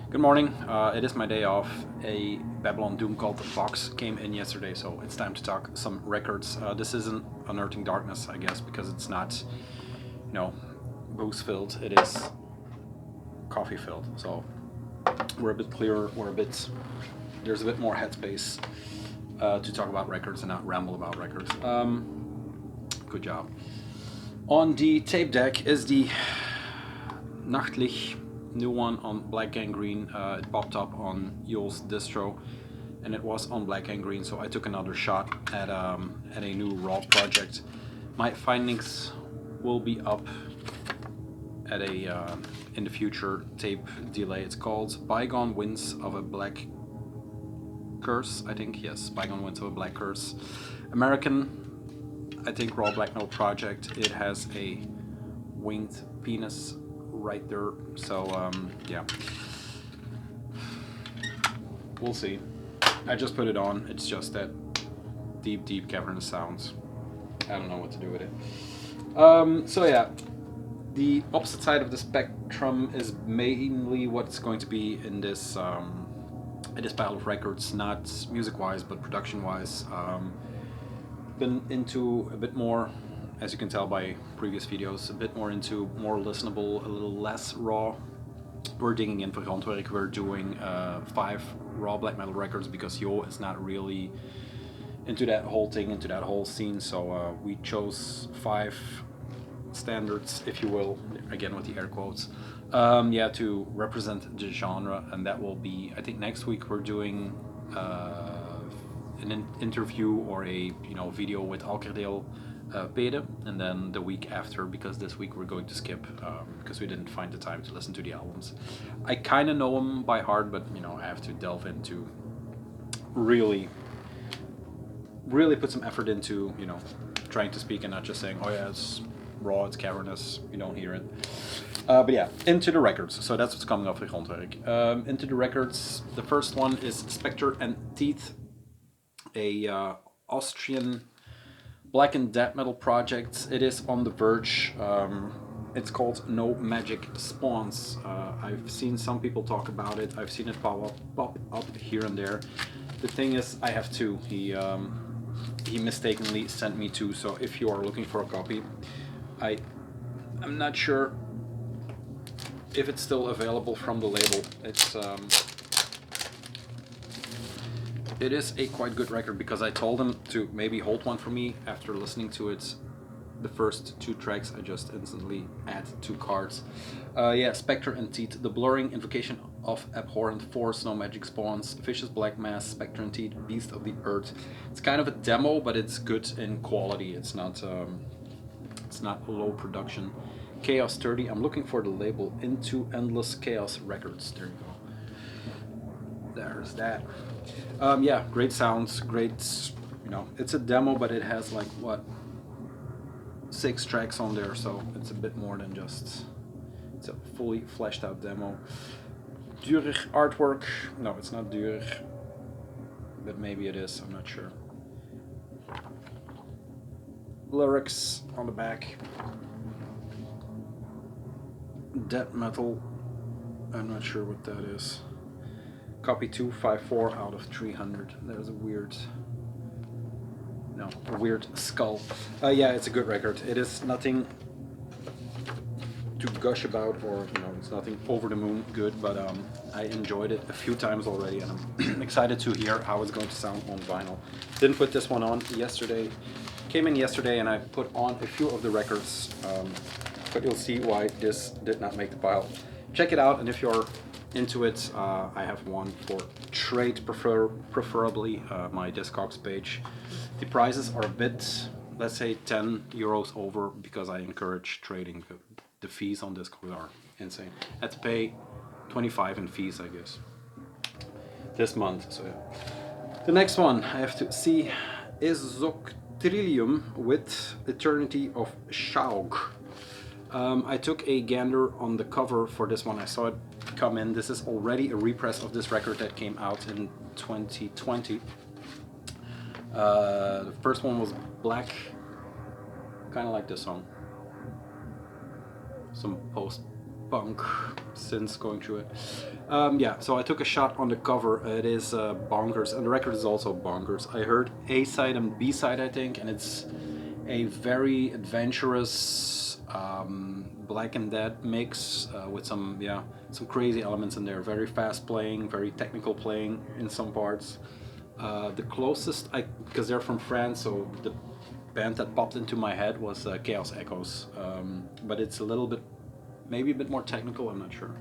Good morning. It is my day off. A Babylon Doom called The Box came in yesterday, so it's time to talk some records. This isn't Unearthing Darkness, I guess, because it's not, booze filled. It is coffee filled. So we're a bit clearer. There's a bit more headspace to talk about records and not ramble about records. Good job. On the tape deck is the Nachtlich new one on Black Gangrene. It popped up on Yoel's distro, and it was on Black Gangrene, so I took another shot at a new raw project. My findings will be up at in the future tape delay. It's called Bygone Winds of a Black Curse, I think. Yes, Bygone Winds of a Black Curse. American, I think, raw black metal project. It has a winged penis right there, so yeah, we'll see. I just put it on. It's just that deep cavernous sounds. I don't know what to do with it. So yeah, the opposite side of the spectrum is mainly what's going to be in this pile of records, not music wise but production wise. Been into a bit more, as you can tell by previous videos, a bit more into more listenable, a little less raw. We're digging in for Grondwerk. We're doing 5 raw black metal records because Jo is not really into that whole thing, into that whole scene. So we chose 5 standards, if you will, again with the air quotes, yeah, to represent the genre. And that will be, I think next week we're doing an interview or a video with Alkerdeel, Bede, and then the week after, because this week we're going to skip because we didn't find the time to listen to the albums. I kind of know them by heart, but I have to delve into really put some effort into trying to speak and not just saying, oh yeah, it's raw, it's cavernous, you don't hear it. But yeah, into the records. So that's what's coming off of Grondwerk. Into the records, the first one is Spectre and Teeth, a Austrian black and death metal project. It is on the verge. It's called No Magic Spawns. I've seen some people talk about it. I've seen it pop up here and there. The thing is, I have 2. He mistakenly sent me 2. So if you are looking for a copy, I'm not sure if it's still available from the label. It is a quite good record because I told him to maybe hold one for me. After listening to it, the first 2 tracks, I just instantly add 2 cards. Yeah, Spectre and Teeth, The Blurring, Invocation of Abhorrent Force, No Magic Spawns, Vicious Black Mass, Spectre and Teeth, Beast of the Earth. It's kind of a demo, but it's good in quality. It's not low production. Chaos 30. I'm looking for the label. Into Endless Chaos Records. There you go. There's that. Yeah, great sounds, great, it's a demo, but it has like, 6 tracks on there, so it's a bit more than just, it's a fully fleshed out demo. Durig artwork, no, it's not Durig, but maybe it is, I'm not sure. Lyrics on the back. Death metal, I'm not sure what that is. Copy 254 out of 300. There's a weird skull. Yeah, it's a good record. It is nothing to gush about, or it's nothing over the moon good, but I enjoyed it a few times already, and I'm excited to hear how it's going to sound on vinyl. Didn't put this one on yesterday. Came in yesterday, and I put on a few of the records, but you'll see why this did not make the pile. Check it out, and if you're into it, I have one for trade, preferably my Discogs page. The prices are a bit, let's say 10 euros over, because I encourage trading. The fees on Discogs are insane. I had to pay 25 in fees, I guess, this month. So yeah. The next one I have to see is Zoctrillium with Eternity of Shaug. I took a gander on the cover for this one. I saw it come in. This is already a repress of this record that came out in 2020. The first one was black, kind of like this song. Some post punk since going through it. Yeah, so I took a shot on the cover. It is bonkers, and the record is also bonkers. I heard A side and B side, I think, and it's a very adventurous Black and Dead mix with some crazy elements in there. Very fast playing, very technical playing in some parts. The closest, because they're from France, so the band that popped into my head was Chaos Echoes, but it's a little bit, maybe a bit more technical, I'm not sure.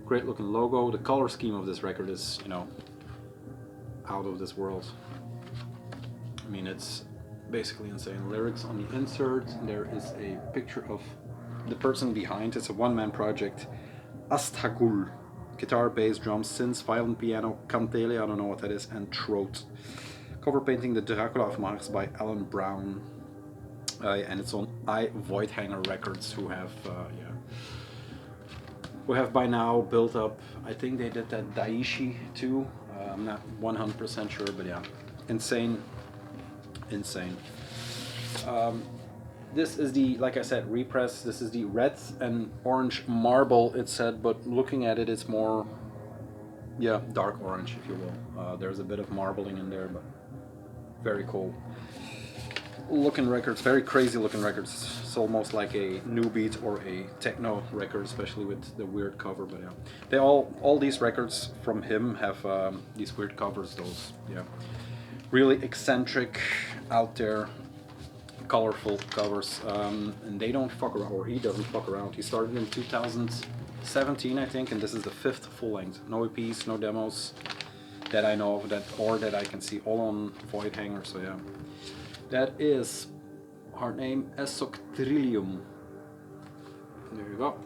Great looking logo. The color scheme of this record is, you know, out of this world. I mean, it's basically insane. Lyrics on the insert, there is a picture of the person behind. It's a one-man project. Asthagul. Guitar, bass, drums, synths, violin, piano, kantele, I don't know what that is, and throat. Cover painting The Dracula of Mars by Alan Brown. And it's on Voidhanger Records, who have by now built up, I think they did that Daiichi too. I'm not 100% sure, but yeah. Insane. This is the, like I said, repress. This is the red and orange marble, it said, but looking at it, it's more, yeah, dark orange, if you will. There's a bit of marbling in there, but very cool looking records, very crazy looking records. It's almost like a new beat or a techno record, especially with the weird cover. But yeah, they all these records from him have these weird covers. Those, yeah, really eccentric, out there, colorful covers, and they don't fuck around, or he doesn't fuck around. He started in 2017, I think, and this is the 5th full length. No EPs, no demos that I know of, that I can see, all on Voidhanger. So yeah, that is hard name, XXIII. There you go.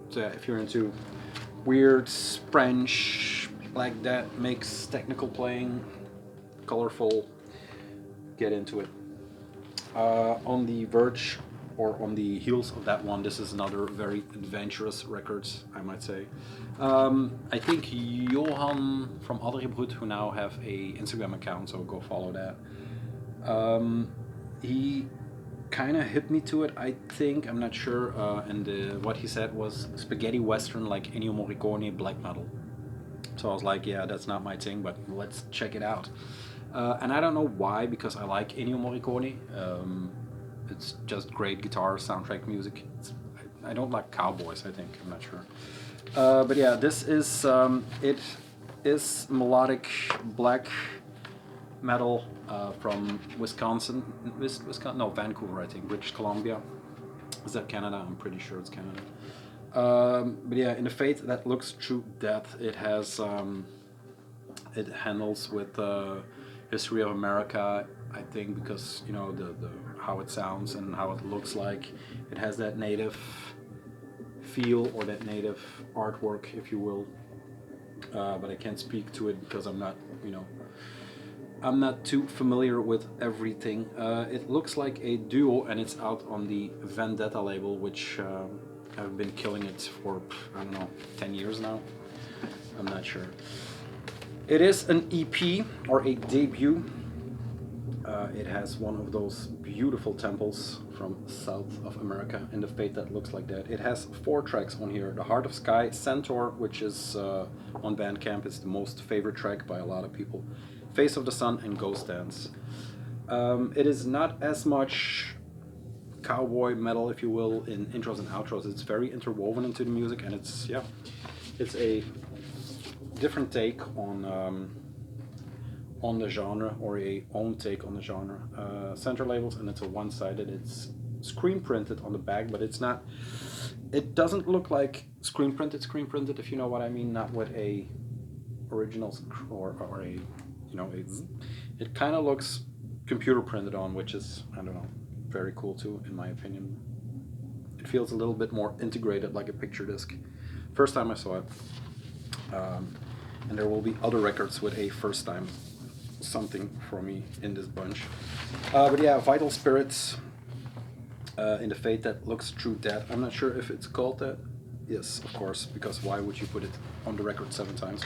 So yeah, if you're into weird French like that, makes technical playing, colorful, get into it. On the verge, or on the heels of that one, this is another very adventurous record, I might say. I think Johan from Alkerdeel, who now have a Instagram account, so go follow that. He kind of hit me to it, I think, I'm not sure, and what he said was spaghetti western like Ennio Morricone black metal. So I was like, yeah, that's not my thing, but let's check it out. And I don't know why, because I like Ennio Morricone. It's just great guitar soundtrack music. I don't like cowboys, I think, I'm not sure. But yeah, this is, it is melodic black metal from Wisconsin, no, Vancouver, I think, British Columbia. Is that Canada? I'm pretty sure it's Canada. But yeah, in the Fate That Looks True Death, it has, it handles with history of America, I think, because, you know, the how it sounds and how it looks like. It has that native feel, or that native artwork, if you will. But I can't speak to it because I'm not, you know, I'm not too familiar with everything. It looks like a duo, and it's out on the Vendetta label, which have been killing it for, I don't know, 10 years now. I'm not sure. It is an EP, or a debut. It has one of those beautiful temples from South of America in the Fate That Looks Like That. It has 4 tracks on here. The Heart of Sky, Centaur, which is on Bandcamp, is the most favorite track by a lot of people. Face of the Sun, and Ghost Dance. It is not as much cowboy metal, if you will, in intros and outros. It's very interwoven into the music, and it's, yeah, it's a different take on the genre, or a own take on the genre. Center labels, and it's a one-sided. It's screen printed on the back, but it's not. It doesn't look like screen printed, if you know what I mean. Not with a original or a, you know, it kind of looks computer printed on, which is, I don't know, very cool too, in my opinion. It feels a little bit more integrated, like a picture disc. First time I saw it. And there will be other records with a first time something for me in this bunch. But yeah, Vital Spirits in the Fate That Looks True Death. I'm not sure if it's called that. Yes, of course, because why would you put it on the record 7 times?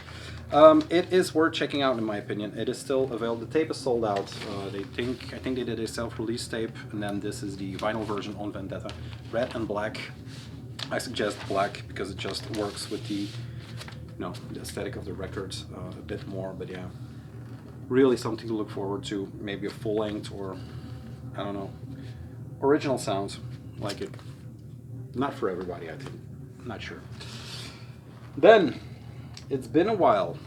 It is worth checking out, in my opinion. It is still available. The tape is sold out. I think they did a self-release tape, and then this is the vinyl version on Vendetta. Red and black. I suggest black because it just works with the, the aesthetic of the record a bit more. But yeah, really something to look forward to. Maybe a full length, or I don't know, original sounds like it. Not for everybody, I think. Not sure. Then, it's been a while.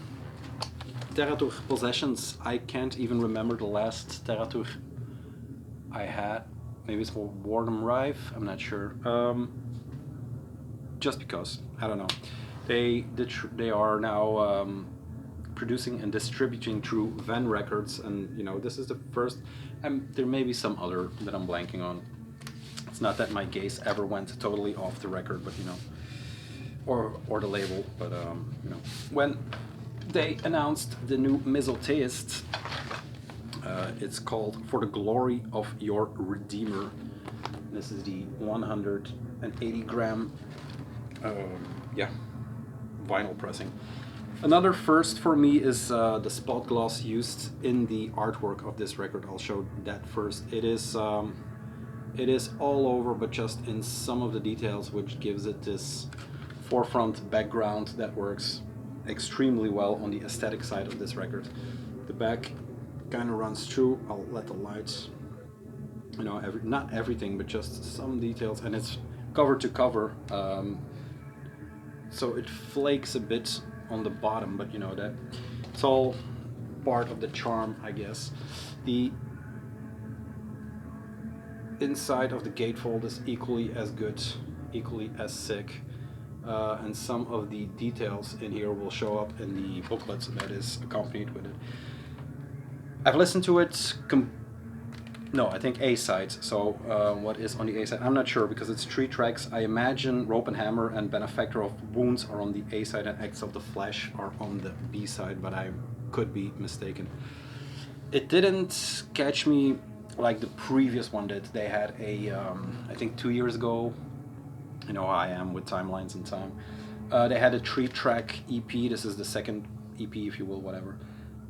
Terratur Possessions. I can't even remember the last Terratur I had. Maybe it's for Warden Rive. I'm not sure. Just because. I don't know. They are now producing and distributing through Van Records, and this is the first. There may be some other that I'm blanking on. It's not that my gaze ever went totally off the record, but or the label, but when they announced the new Misotheist, it's called For the Glory of Your Redeemer. This is the 180 gram vinyl pressing. Another first for me is the spot gloss used in the artwork of this record. I'll show that first. It is all over, but just in some of the details, which gives it this forefront background that works extremely well on the aesthetic side of this record. The back kind of runs through. I'll let the lights, not everything, but just some details, and it's cover to cover, so it flakes a bit on the bottom, but that it's all part of the charm, I guess. The inside of the gatefold is equally as good, equally as sick, and some of the details in here will show up in the booklet that is accompanied with it. I've listened to it, I think A-side, so what is on the A-side? I'm not sure, because it's 3 tracks. I imagine Rope and Hammer and Benefactor of Wounds are on the A-side and Acts of the Flesh are on the B-side, but I could be mistaken. It didn't catch me like the previous one that they had I think 2 years ago. You know how I am with timelines and time. They had a 3-track EP. This is the second EP, if you will, whatever.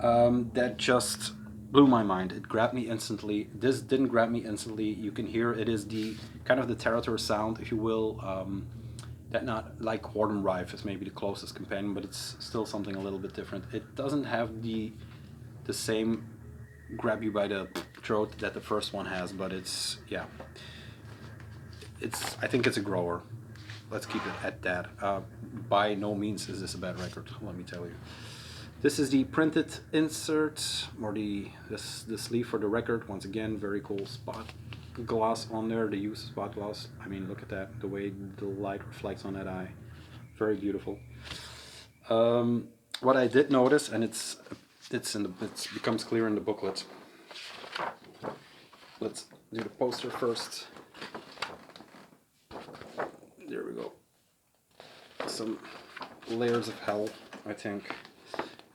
That just blew my mind. It grabbed me instantly. This didn't grab me instantly. You can hear it is the kind of the Terratur sound, if you will. That not like Warden Rife is maybe the closest companion, but it's still something a little bit different. It doesn't have the same grab you by the throat that the first one has, but I think it's a grower. Let's keep it at that. By no means is this a bad record, let me tell you. This is the printed insert, or the sleeve for the record. Once again, very cool spot gloss on there, the use of spot gloss. I mean, look at that, the way the light reflects on that eye. Very beautiful. What I did notice, and it becomes clear in the booklet. Let's do the poster first. There we go. Some layers of hell, I think.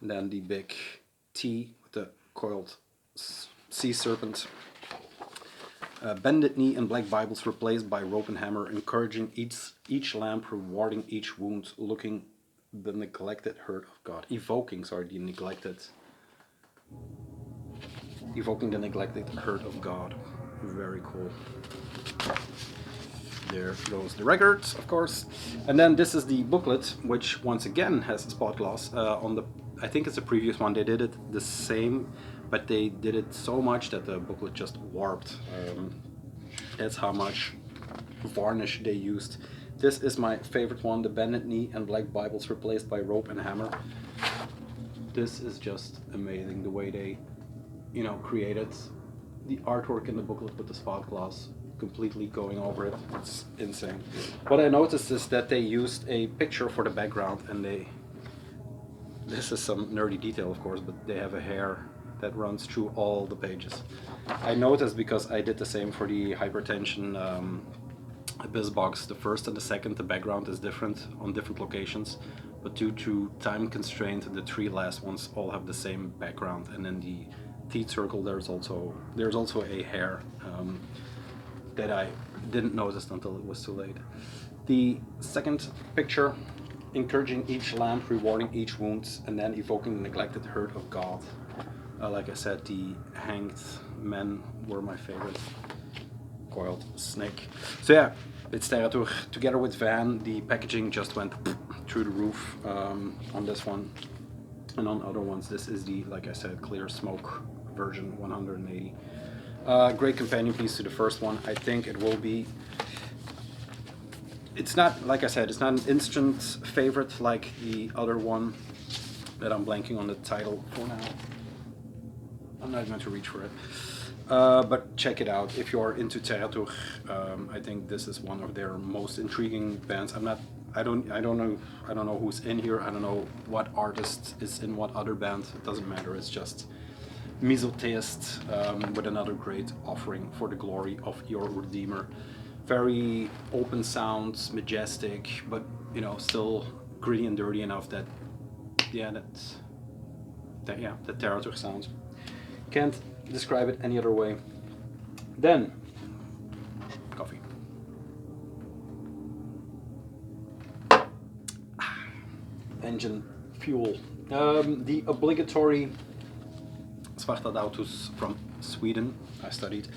And then the big T with the coiled sea serpent. Bended knee and black Bibles replaced by rope and hammer, encouraging each lamp, rewarding each wound, looking the neglected hurt of God. Evoking the neglected hurt of God. Very cool. There goes the records, of course. And then this is the booklet, which once again has spot gloss. I think it's the previous one, they did it the same, but they did it so much that the booklet just warped. That's how much varnish they used. This is my favorite one, the bended knee and black Bibles replaced by rope and hammer. This is just amazing, the way they, created the artwork in the booklet with the spot gloss completely going over it. It's insane. What I noticed is that they used a picture for the background, and this is some nerdy detail, of course, but they have a hair that runs through all the pages. I noticed because I did the same for the Hypertension Abyss box. The first and the second, the background is different on different locations, but due to time constraint, the 3 last ones all have the same background. And in the teeth circle, there's also a hair that I didn't notice until it was too late. The second picture, encouraging each lamp, rewarding each wound, and then evoking the neglected hurt of God. Like I said, the hanged men were my favorite. Coiled snake. So yeah, It's Terratur. Together with Van, the packaging just went through the roof on this one. And on other ones, this is the, like I said, clear smoke version 180. Great companion piece to the first one. I think it will be... It's not, like I said, it's not an instant favorite like the other one that I'm blanking on the title for now. I'm not going to reach for it. But check it out if you're into Terratur. I think this is one of their most intriguing bands. I don't know who's in here. I don't know what artist is in what other band. It doesn't matter. It's just Misotheist with another great offering for the glory of your Redeemer. Very open sounds, majestic, but you know, still gritty and dirty enough that that Terratur sounds. Can't describe it any other way. Then coffee. Engine fuel. The obligatory Svartadautus from Sweden. I studied.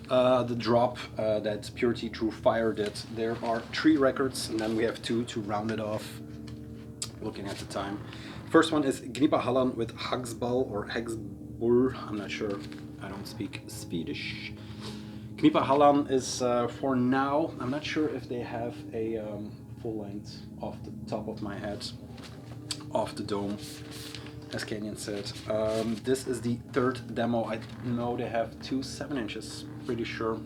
The drop that Purity Through Fire did. There are 3 records, and then we have 2 to round it off. Looking at the time. First one is Gnippa Hallan with Hagsball or Hegsbull. I'm not sure. I don't speak Swedish. Gnippa Hallan is for now. I'm not sure if they have a full length off the top of my head, off the dome, as Kenyon said. This is the 3rd demo. I know they have 2 7-inches, pretty sure,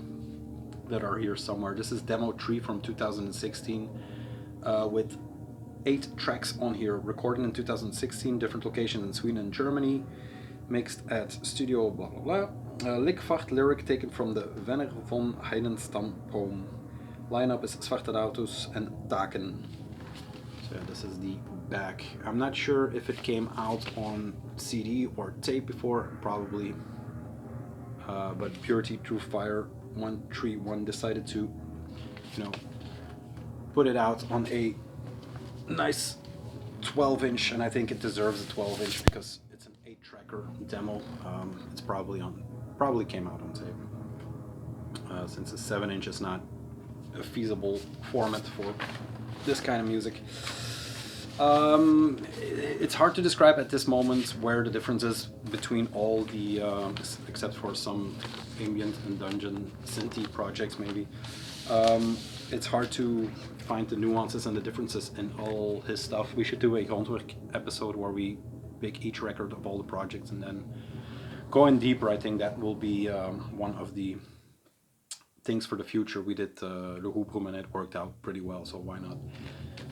that are here somewhere. This is demo 3 from 2016 with 8 tracks on here, recorded in 2016, different locations in Sweden and Germany, mixed at studio blah blah blah. Likvacht lyric taken from the Venner von Heidenstam poem. Lineup is Svartadautus and Taken. So yeah, this is the back. I'm not sure if it came out on CD or tape before, probably. But Purity Through Fire 131 decided to, you know, put it out on a nice 12-inch, and I think it deserves a 12-inch because it's an 8-tracker demo. It's probably came out on tape, since a 7-inch is not a feasible format for this kind of music. It's hard to describe at this moment where the difference is between all the, except for some ambient and dungeon synthy projects maybe. It's hard to find the nuances and the differences in all his stuff. We should do a Grondwerk episode where we pick each record of all the projects and then go in deeper. I think that will be one of the things for the future. We did Le Hooproom and it worked out pretty well, so why not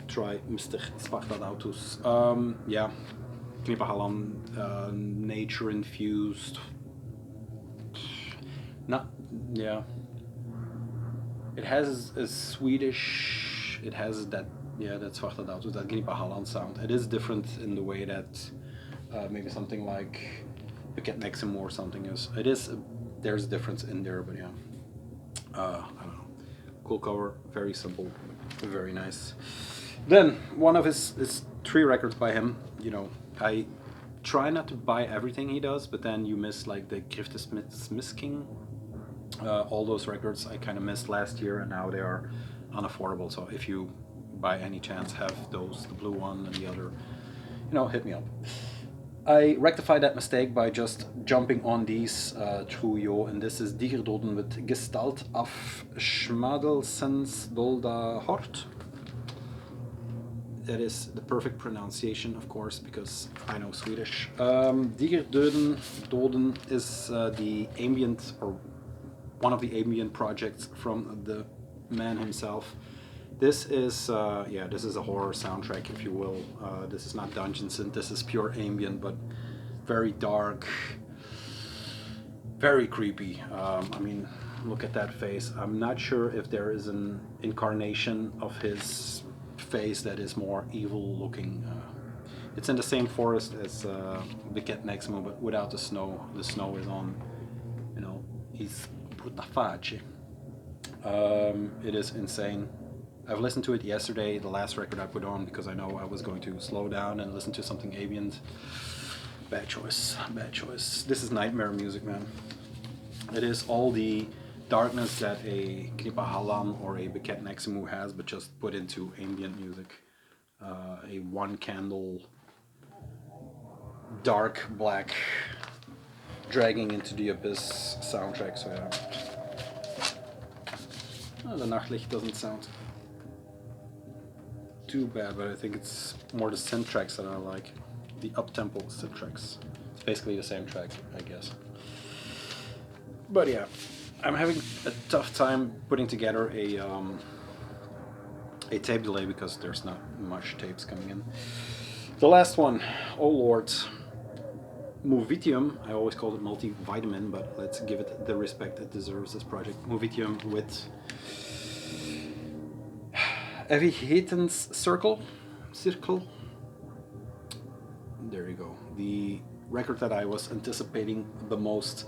try Mr. Svartadautus. Yeah, Gnippa Hallan, nature infused. Not, yeah. It has a Swedish, it has that, yeah, that Svartadautus, that Gnippa Hallan sound. It is different in the way that maybe something like Get Nexum or something is. It is, there's a difference in there, but yeah. I don't know. Cool cover, very simple, very nice. Then, one of his 3 records by him, you know, I try not to buy everything he does, but then you miss like the Griftesmisking. All those records I kind of missed last year, and now they are unaffordable. So if you by any chance have those, the blue one and the other, you know, hit me up. I rectified that mistake by just jumping on these through Yo, and this is Digerdoden with Gestalt af Schmadelsens Dolda Hort. That is the perfect pronunciation, of course, because I know Swedish. Digerdoden is the ambient, or one of the ambient projects from the man himself. This is, yeah, this is a horror soundtrack, if you will. This is not dungeon synth, this is pure ambient, but very dark, very creepy. I mean, look at that face. I'm not sure if there is an incarnation of his face that is more evil looking. It's in the same forest as Get Nexum, but without the snow. The snow is on, you know, he's brutta. It is insane. I've listened to it yesterday, the last record I put on, because I know I was going to slow down and listen to something ambient. Bad choice, bad choice. This is nightmare music, man. It is all the darkness that a Knipa Halam or a Biket Neximu has, but just put into ambient music. A one candle, dark black, dragging into the abyss soundtrack. So yeah. Oh, the Nachtlicht doesn't sound too bad, but I think it's more the synth tracks that I like. The up-tempo synth tracks. It's basically the same track, I guess. But yeah, I'm having a tough time putting together a tape delay because there's not much tapes coming in. The last one, oh lord, Movitium. I always called it multivitamin, but let's give it the respect it deserves, this project. Movitium with Evie Hayton's Circle. There you go. The record that I was anticipating the most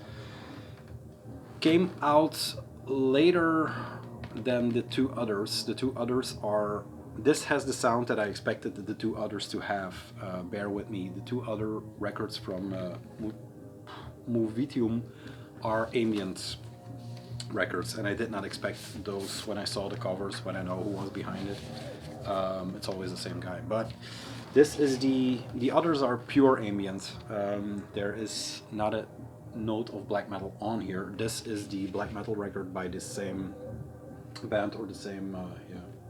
came out later than the two others. The two others are... This has the sound that I expected the two others to have. Bear with me. The two other records from Movitium are ambient records, and I did not expect those when I saw the covers, when I know who was behind it. It's always the same guy. But this is the others are pure ambient. There is not a note of black metal on here. This is the black metal record by the same band or the same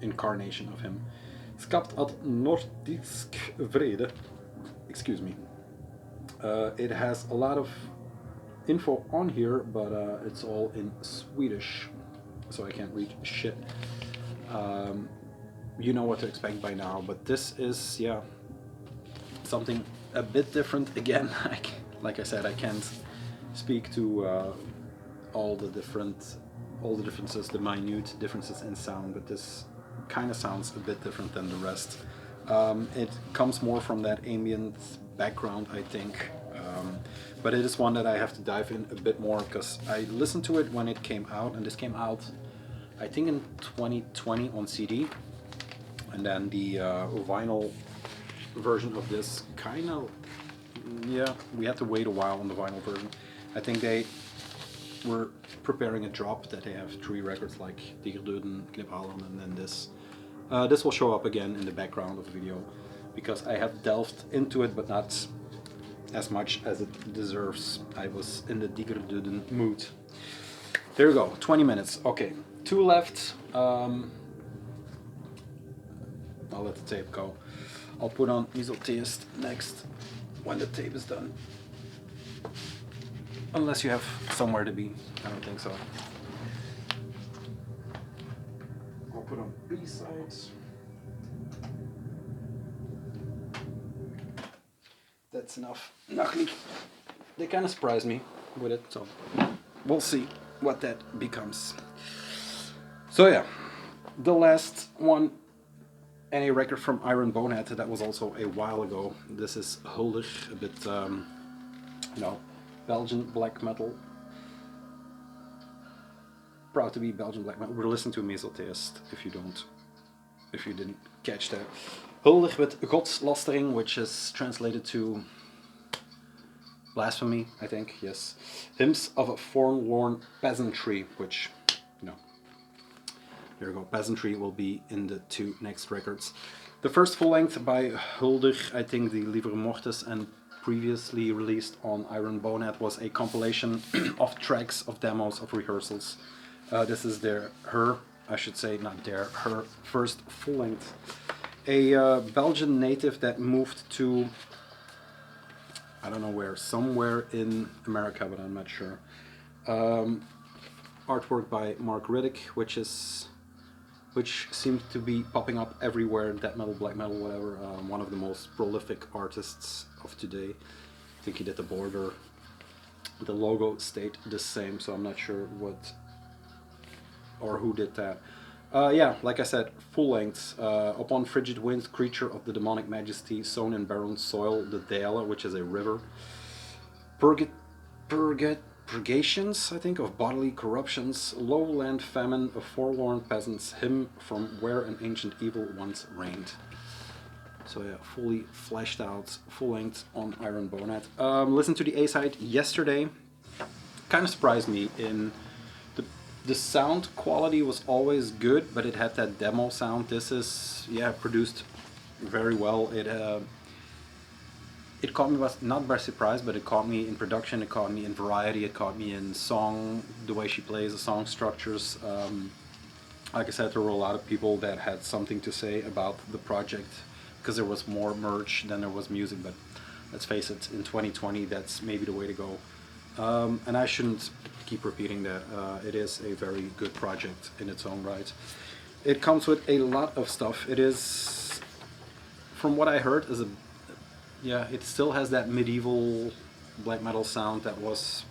incarnation of him. Skapt at Nordisk Vrede. Excuse me. It has a lot of info on here, but it's all in Swedish, so I can't read shit. You know what to expect by now, but this is, yeah, something a bit different. Again, like I said, I can't speak to all the differences, the minute differences in sound, but this kind of sounds a bit different than the rest. It comes more from that ambient background, I think, but it is one that I have to dive in a bit more because I listened to it when it came out, and this came out I think in 2020 on CD, and then the vinyl version of this kind of, yeah, we had to wait a while on the vinyl version. I think they were preparing a drop that they have 3 records like Digerdöden, Kniphallen, and then this. This will show up again in the background of the video because I have delved into it, but not as much as it deserves. I was in the Digerdöden mood. There you go, 20 minutes. Okay, 2 left. I'll let the tape go. I'll put on Mesotheist next when the tape is done. Unless you have somewhere to be. I don't think so. I'll put on B-sides. That's enough. Nachtlicht. They kind of surprised me with it, so we'll see what that becomes. So yeah, the last one, any record from Iron Bonehead, that was also a while ago. This is Huldig, a bit, you know, Belgian black metal. Proud to be Belgian black metal. We're listening to Mesotheist, if you didn't catch that. Huldig with Godslastering, which is translated to blasphemy, I think, yes. Hymns of a Forlorn Peasantry, which, you know, there you go, Peasantry will be in the 2 next records. The first full length by Huldig, I think the Liever Mortis, and previously released on Iron Bonehead, was a compilation of tracks, of demos, of rehearsals. This is her first full length. A Belgian native that moved to, I don't know where, somewhere in America, but I'm not sure. Artwork by Mark Riddick, which seems to be popping up everywhere, death metal, black metal, whatever. One of the most prolific artists of today. I think he did The Border. The logo stayed the same, so I'm not sure what or who did that. Yeah, like I said, full length. Upon frigid winds, creature of the demonic majesty, sown in barren soil, the Dale, which is a river. Purgations, I think, of bodily corruptions, lowland famine, a forlorn peasant's hymn from where an ancient evil once reigned. So yeah, fully fleshed out, full length on Iron Bonehead. Listened to the A-side yesterday. Kind of surprised me in The sound quality was always good, but it had that demo sound. This is, yeah, produced very well. It caught me not by surprise, but it caught me in production, it caught me in variety, it caught me in song, the way she plays, the song structures. Like I said, there were a lot of people that had something to say about the project because there was more merch than there was music, but let's face it, in 2020 that's maybe the way to go. And I shouldn't keep repeating that. It is a very good project in its own right. It comes with a lot of stuff. It is, from what I heard, is a, yeah, it still has that medieval black metal sound that was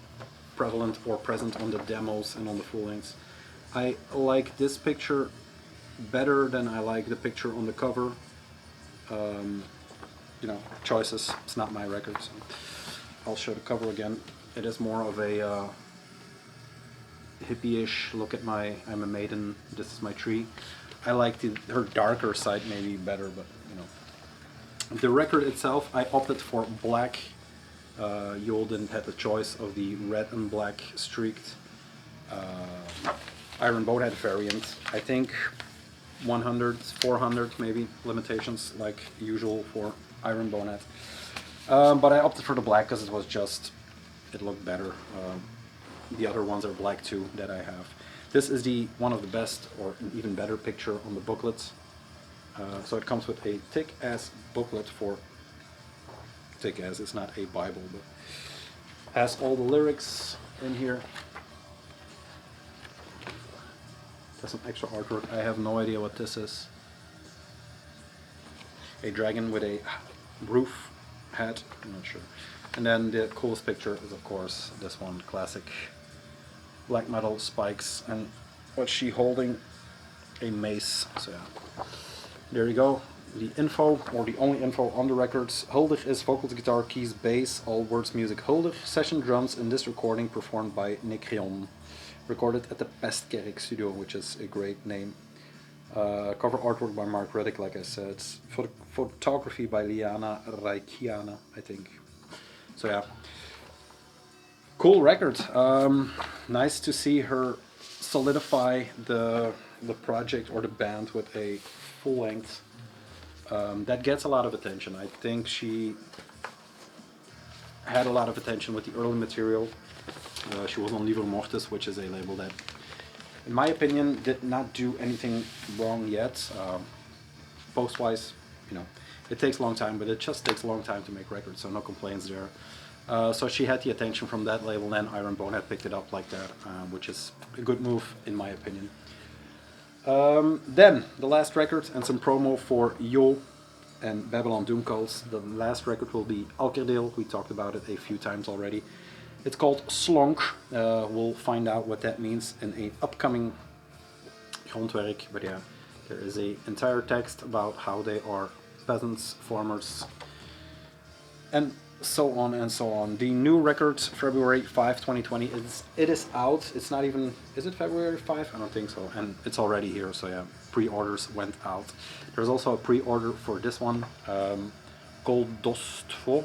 prevalent or present on the demos and on the full lengths. I like this picture better than I like the picture on the cover. You know, choices. It's not my record, so I'll show the cover again. It is more of a hippie-ish look at my, I'm a maiden, this is my tree. I like her darker side maybe better, but you know. The record itself, I opted for black. Yul didn't have the choice of the red and black streaked. Iron Bonehead variant. I think 100, 400 maybe limitations like usual for Iron Bonehead. But I opted for the black because it was just, it looked better. The other ones are black too that I have. This is the one of the best or an even better picture on the booklet. So it comes with a thick-ass booklet for, thick-ass, it's not a Bible, but has all the lyrics in here. Has some extra artwork. I have no idea what this is. A dragon with a roof hat, I'm not sure. And then the coolest picture is of course this one, classic black metal spikes, and what's she holding? A mace. So yeah. There you go. The info, or the only info on the records. Huldig is vocals, guitar, keys, bass, all words, music. Huldig, session drums in this recording performed by Nekrion. Recorded at the Pestkerk studio, which is a great name. Cover artwork by Mark Reddick, like I said. Photography by Liana Raikiana, I think. So yeah. Cool record. Nice to see her solidify the project or the band with a full length. That gets a lot of attention. I think she had a lot of attention with the early material. She was on Livre Mortis, which is a label that, in my opinion, did not do anything wrong yet. Post-wise, you know, it takes a long time, but it just takes a long time to make records, so no complaints there. So she had the attention from that label, then Iron Bonehead picked it up like that, which is a good move, in my opinion. Then, the last record and some promo for Yul and Babylon Doom Cults. The last record will be Alkerdeel. We talked about it a few times already. It's called Slonk. We'll find out what that means in an upcoming grondwerk. But yeah, there is an entire text about how they are peasants, farmers, and so on and so on. The new record, February 5, 2020, it is out. It's not even, is it February 5? I don't think so. And it's already here, so yeah, pre-orders went out. There's also a pre-order for this one, Goldostvo,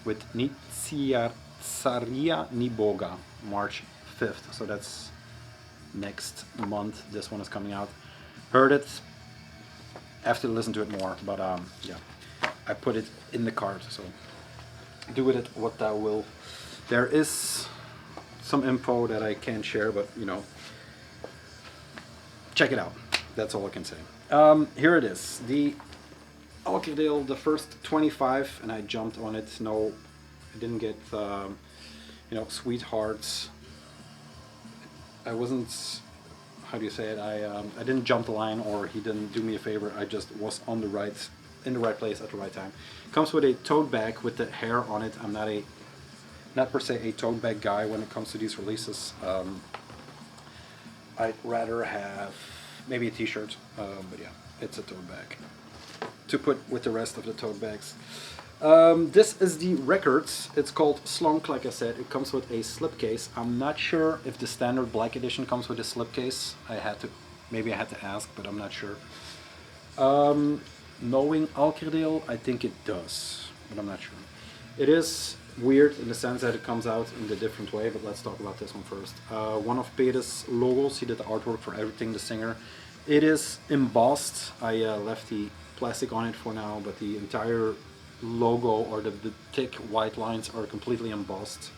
with Nitsia Saria Niboga, March 5th. So that's next month. This one is coming out. Heard it. Have to listen to it more, but yeah, I put it in the cart, so do with it what thou will. There is some info that I can't share, but you know, check it out. That's all I can say. Here it is, the Alkerdeel, the first 25, and I jumped on it. No, I didn't get, you know, sweethearts. I wasn't, how do you say it? I didn't jump the line, or he didn't do me a favor. I just was on the right, in the right place at the right time. Comes with a tote bag with the hair on it. I'm not per se a tote bag guy when it comes to these releases. I'd rather have maybe a t-shirt, but yeah, it's a tote bag to put with the rest of the tote bags. This is the record. It's called Slonk, like I said. It comes with a slipcase. I'm not sure if the standard black edition comes with a slipcase. Maybe I had to ask, but I'm not sure. Knowing Alkerdeel, I think it does, but I'm not sure. It is weird in the sense that it comes out in a different way, but let's talk about this one first. One of Peter's logos, he did the artwork for Everything the Singer. It is embossed. I left the plastic on it for now, but the entire logo or the thick white lines are completely embossed.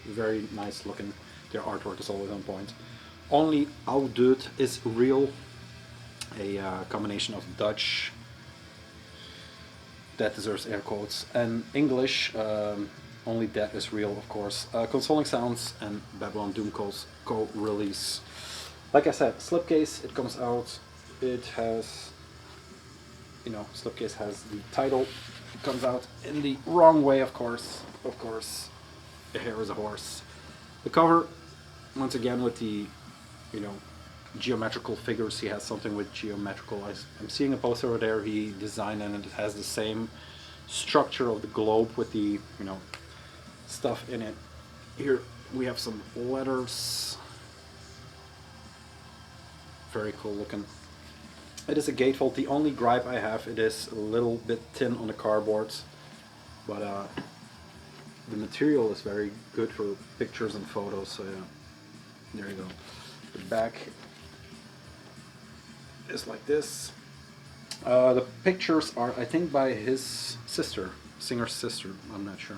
Very nice looking. Their artwork is always on point. Only Oudut is real, a combination of Dutch, that deserves air quotes, and English. Only that is real, of course. Consoling Sounds and Babylon Doomco's co-release. Like I said, slipcase, it comes out, it has, you know, slipcase has the title, it comes out in the wrong way, of course, the hair is a horse. The cover, once again with the, you know, geometrical figures, he has something with geometrical, I'm seeing a poster over there he designed, and it has the same structure of the globe with the, you know, stuff in it. Here we have some letters. Very cool looking. It is a gatefold. The only gripe I have, it is a little bit thin on the cardboard, but the material is very good for pictures and photos, so yeah, there you go. The back is like this. The pictures are, I think, by his sister, singer's sister, I'm not sure.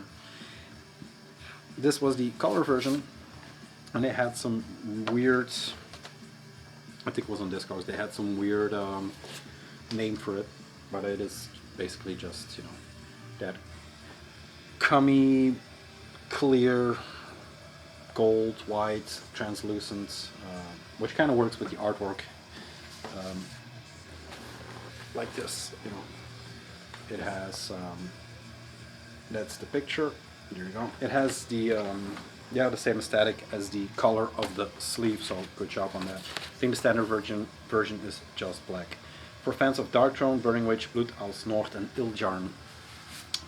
This was the color version, and it had some weird, I think it was on Discogs, they had some weird name for it, but it is basically just, you know, that cummy, clear, gold, white, translucent, which kind of works with the artwork. Like this, you know, it has, that's the picture, there you go. It has the, yeah, the same aesthetic as the color of the sleeve, so good job on that. I think the standard version is just black. For fans of Darkthrone, Burning Witch, Blood als Noord, and Iljarn.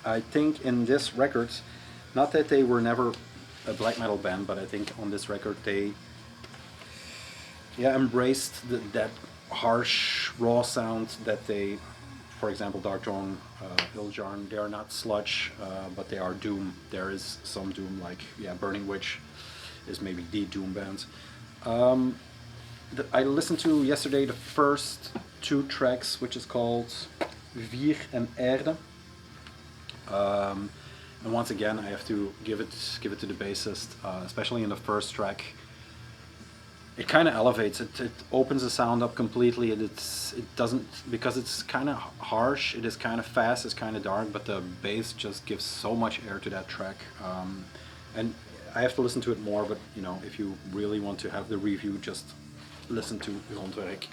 I think in this record, not that they were never a black metal band, but I think on this record they, yeah, embraced that harsh, raw sound that they, for example, Darkthrone, Iljarn, they are not sludge, but they are doom. There is some doom, like, yeah, Burning Witch is maybe the doom band. I listened to yesterday the first 2 tracks, which is called Vier en Erde. And once again, I have to give it to the bassist, especially in the first track. It kind of elevates it. It opens the sound up completely. It doesn't, because it's kind of harsh. It is kind of fast. It's kind of dark, but the bass just gives so much air to that track. And I have to listen to it more. But you know, if you really want to have the review, just listen to Grondwerk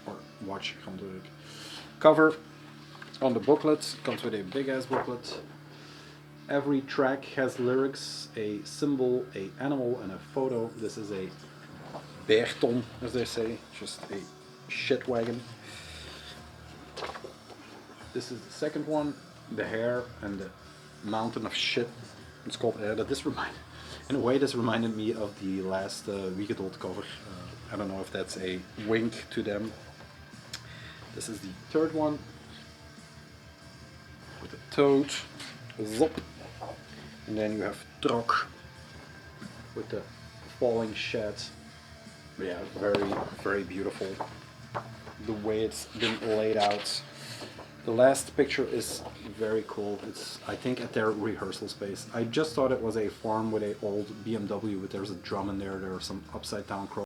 or watch Grondwerk. Cover on the booklet comes with a big ass booklet. Every track has lyrics, a symbol, a animal, and a photo. This is a Bergton, as they say, just a shit wagon. This is the second one, the hair and the mountain of shit. It's called Erde. In a way, this reminded me of the last Weekend cover. I don't know if that's a wink to them. This is the third one, with a toad, zop, and then you have Trok with the falling shed. But yeah, very, very beautiful, the way it's been laid out. The last picture is very cool. It's, I think, at their rehearsal space. I just thought it was a farm with an old BMW, but there's a drum in there. There are some upside down crows.